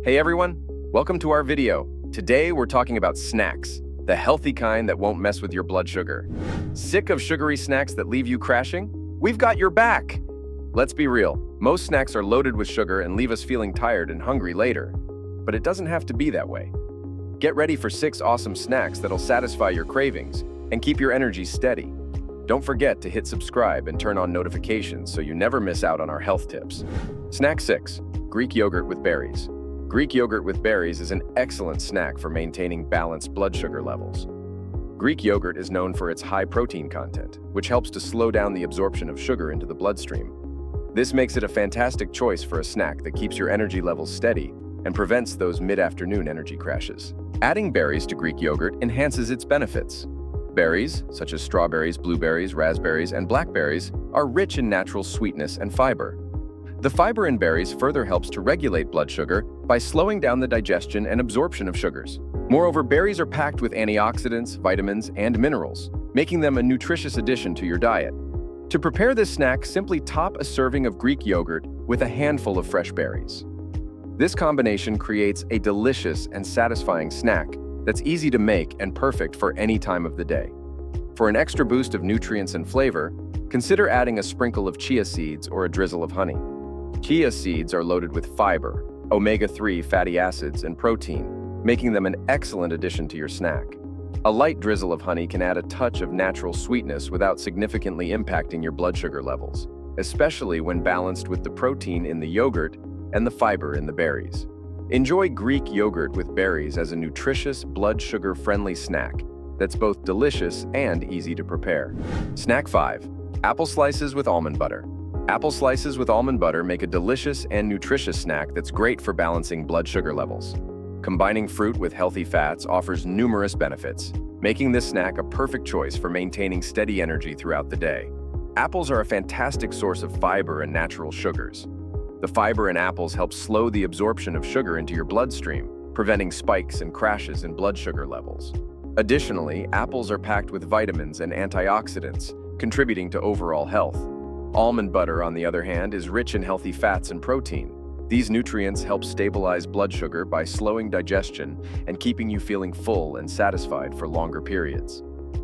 Hey everyone, welcome to our video. Today we're talking about snacks, the healthy kind that won't mess with your blood sugar. Sick of sugary snacks that leave you crashing? We've got your back! Let's be real, most snacks are loaded with sugar and leave us feeling tired and hungry later. But it doesn't have to be that way. Get ready for 6 awesome snacks that'll satisfy your cravings and keep your energy steady. Don't forget to hit subscribe and turn on notifications so you never miss out on our health tips. Snack 6, Greek yogurt with berries. Greek yogurt with berries is an excellent snack for maintaining balanced blood sugar levels. Greek yogurt is known for its high protein content, which helps to slow down the absorption of sugar into the bloodstream. This makes it a fantastic choice for a snack that keeps your energy levels steady and prevents those mid-afternoon energy crashes. Adding berries to Greek yogurt enhances its benefits. Berries, such as strawberries, blueberries, raspberries, and blackberries, are rich in natural sweetness and fiber. The fiber in berries further helps to regulate blood sugar by slowing down the digestion and absorption of sugars. Moreover, berries are packed with antioxidants, vitamins, and minerals, making them a nutritious addition to your diet. To prepare this snack, simply top a serving of Greek yogurt with a handful of fresh berries. This combination creates a delicious and satisfying snack that's easy to make and perfect for any time of the day. For an extra boost of nutrients and flavor, consider adding a sprinkle of chia seeds or a drizzle of honey. Chia seeds are loaded with fiber, omega-3 fatty acids, and protein, making them an excellent addition to your snack. A light drizzle of honey can add a touch of natural sweetness without significantly impacting your blood sugar levels, especially when balanced with the protein in the yogurt and the fiber in the berries. Enjoy Greek yogurt with berries as a nutritious, blood sugar-friendly snack that's both delicious and easy to prepare. Snack 5, apple slices with almond butter. Apple slices with almond butter make a delicious and nutritious snack that's great for balancing blood sugar levels. Combining fruit with healthy fats offers numerous benefits, making this snack a perfect choice for maintaining steady energy throughout the day. Apples are a fantastic source of fiber and natural sugars. The fiber in apples helps slow the absorption of sugar into your bloodstream, preventing spikes and crashes in blood sugar levels. Additionally, apples are packed with vitamins and antioxidants, contributing to overall health. Almond butter, on the other hand, is rich in healthy fats and protein. These nutrients help stabilize blood sugar by slowing digestion and keeping you feeling full and satisfied for longer periods.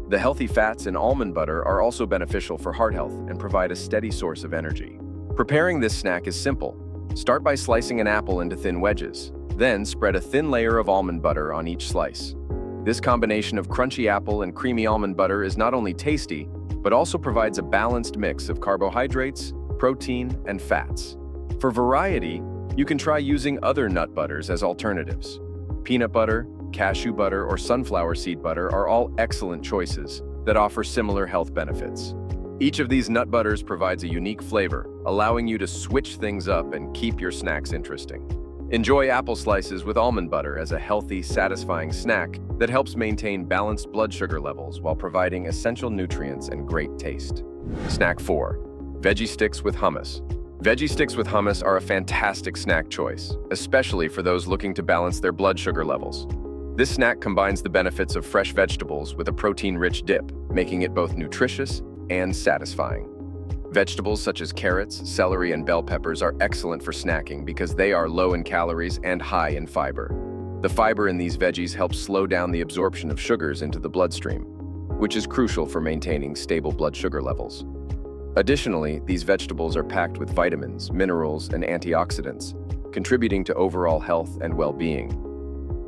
The healthy fats in almond butter are also beneficial for heart health and provide a steady source of energy. Preparing this snack is simple. Start by slicing an apple into thin wedges. Then spread a thin layer of almond butter on each slice. This combination of crunchy apple and creamy almond butter is not only tasty, but also provides a balanced mix of carbohydrates, protein, and fats. For variety, you can try using other nut butters as alternatives. Peanut butter, cashew butter, or sunflower seed butter are all excellent choices that offer similar health benefits. Each of these nut butters provides a unique flavor, allowing you to switch things up and keep your snacks interesting. Enjoy apple slices with almond butter as a healthy, satisfying snack that helps maintain balanced blood sugar levels while providing essential nutrients and great taste. Snack 4, Veggie Sticks with Hummus. Veggie Sticks with hummus are a fantastic snack choice, especially for those looking to balance their blood sugar levels. This snack combines the benefits of fresh vegetables with a protein-rich dip, making it both nutritious and satisfying. Vegetables such as carrots, celery, and bell peppers are excellent for snacking because they are low in calories and high in fiber. The fiber in these veggies helps slow down the absorption of sugars into the bloodstream, which is crucial for maintaining stable blood sugar levels. Additionally, these vegetables are packed with vitamins, minerals, and antioxidants, contributing to overall health and well-being.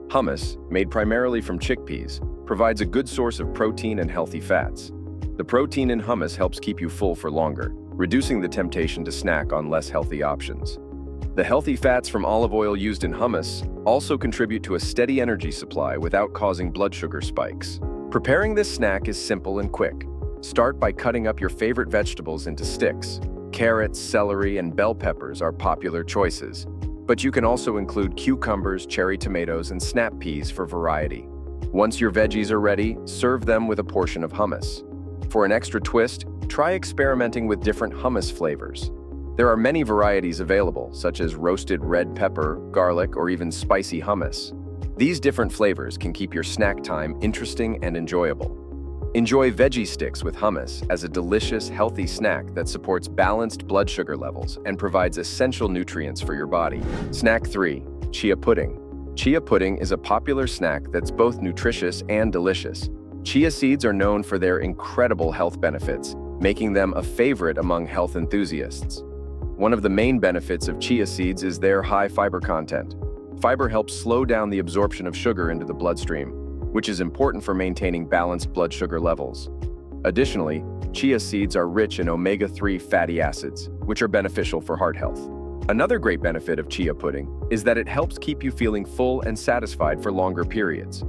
Hummus, made primarily from chickpeas, provides a good source of protein and healthy fats. The protein in hummus helps keep you full for longer, reducing the temptation to snack on less healthy options. The healthy fats from olive oil used in hummus also contribute to a steady energy supply without causing blood sugar spikes. Preparing this snack is simple and quick. Start by cutting up your favorite vegetables into sticks. Carrots, celery, and bell peppers are popular choices, but you can also include cucumbers, cherry tomatoes, and snap peas for variety. Once your veggies are ready, serve them with a portion of hummus. For an extra twist, try experimenting with different hummus flavors. There are many varieties available, such as roasted red pepper, garlic, or even spicy hummus. These different flavors can keep your snack time interesting and enjoyable. Enjoy Veggie Sticks with hummus as a delicious, healthy snack that supports balanced blood sugar levels and provides essential nutrients for your body. Snack 3, Chia pudding. Chia pudding is a popular snack that's both nutritious and delicious. Chia seeds are known for their incredible health benefits, making them a favorite among health enthusiasts. One of the main benefits of chia seeds is their high fiber content. Fiber helps slow down the absorption of sugar into the bloodstream, which is important for maintaining balanced blood sugar levels. Additionally, chia seeds are rich in omega-3 fatty acids, which are beneficial for heart health. Another great benefit of chia pudding is that it helps keep you feeling full and satisfied for longer periods.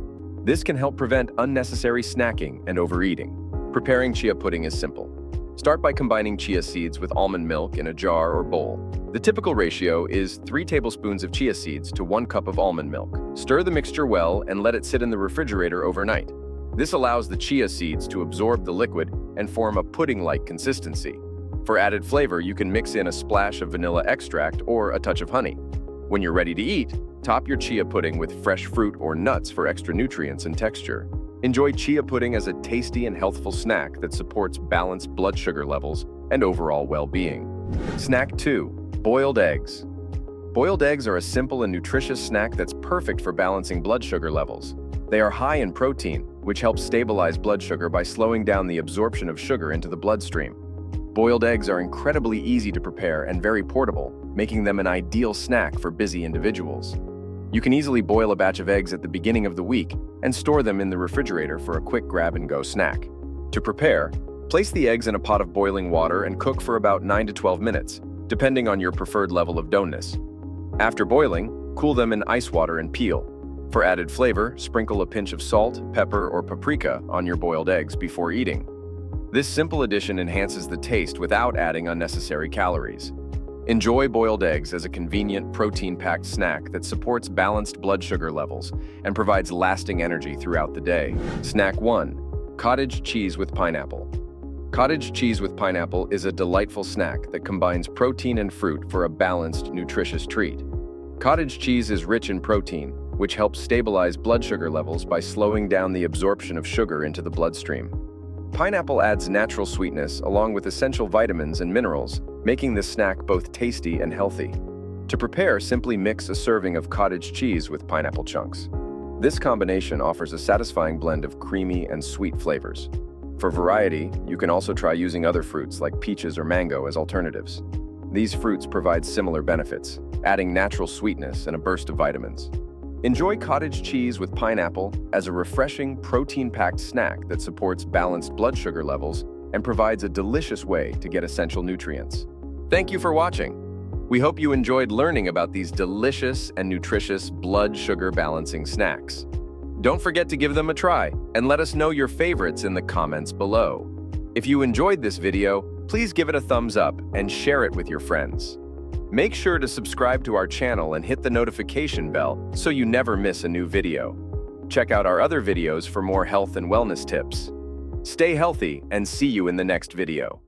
This can help prevent unnecessary snacking and overeating. Preparing chia pudding is simple. Start by combining chia seeds with almond milk in a jar or bowl. The typical ratio is 3 tablespoons of chia seeds to 1 cup of almond milk. Stir the mixture well and let it sit in the refrigerator overnight. This allows the chia seeds to absorb the liquid and form a pudding-like consistency. For added flavor, you can mix in a splash of vanilla extract or a touch of honey. When you're ready to eat, top your chia pudding with fresh fruit or nuts for extra nutrients and texture. Enjoy chia pudding as a tasty and healthful snack that supports balanced blood sugar levels and overall well-being. Snack 2. Boiled eggs. Boiled eggs are a simple and nutritious snack that's perfect for balancing blood sugar levels. They are high in protein, which helps stabilize blood sugar by slowing down the absorption of sugar into the bloodstream. Boiled eggs are incredibly easy to prepare and very portable, making them an ideal snack for busy individuals. You can easily boil a batch of eggs at the beginning of the week and store them in the refrigerator for a quick grab-and-go snack. To prepare, place the eggs in a pot of boiling water and cook for about 9 to 12 minutes, depending on your preferred level of doneness. After boiling, cool them in ice water and peel. For added flavor, sprinkle a pinch of salt, pepper, or paprika on your boiled eggs before eating. This simple addition enhances the taste without adding unnecessary calories. Enjoy boiled eggs as a convenient, protein-packed snack that supports balanced blood sugar levels and provides lasting energy throughout the day. Snack 1. Cottage cheese with pineapple. Cottage cheese with pineapple is a delightful snack that combines protein and fruit for a balanced, nutritious treat. Cottage cheese is rich in protein, which helps stabilize blood sugar levels by slowing down the absorption of sugar into the bloodstream. Pineapple adds natural sweetness along with essential vitamins and minerals, making this snack both tasty and healthy. To prepare, simply mix a serving of cottage cheese with pineapple chunks. This combination offers a satisfying blend of creamy and sweet flavors. For variety, you can also try using other fruits like peaches or mango as alternatives. These fruits provide similar benefits, adding natural sweetness and a burst of vitamins. Enjoy cottage cheese with pineapple as a refreshing, protein-packed snack that supports balanced blood sugar levels and provides a delicious way to get essential nutrients. Thank you for watching. We hope you enjoyed learning about these delicious and nutritious blood sugar balancing snacks. Don't forget to give them a try and let us know your favorites in the comments below. If you enjoyed this video, please give it a thumbs up and share it with your friends. Make sure to subscribe to our channel and hit the notification bell so you never miss a new video. Check out our other videos for more health and wellness tips. Stay healthy and see you in the next video.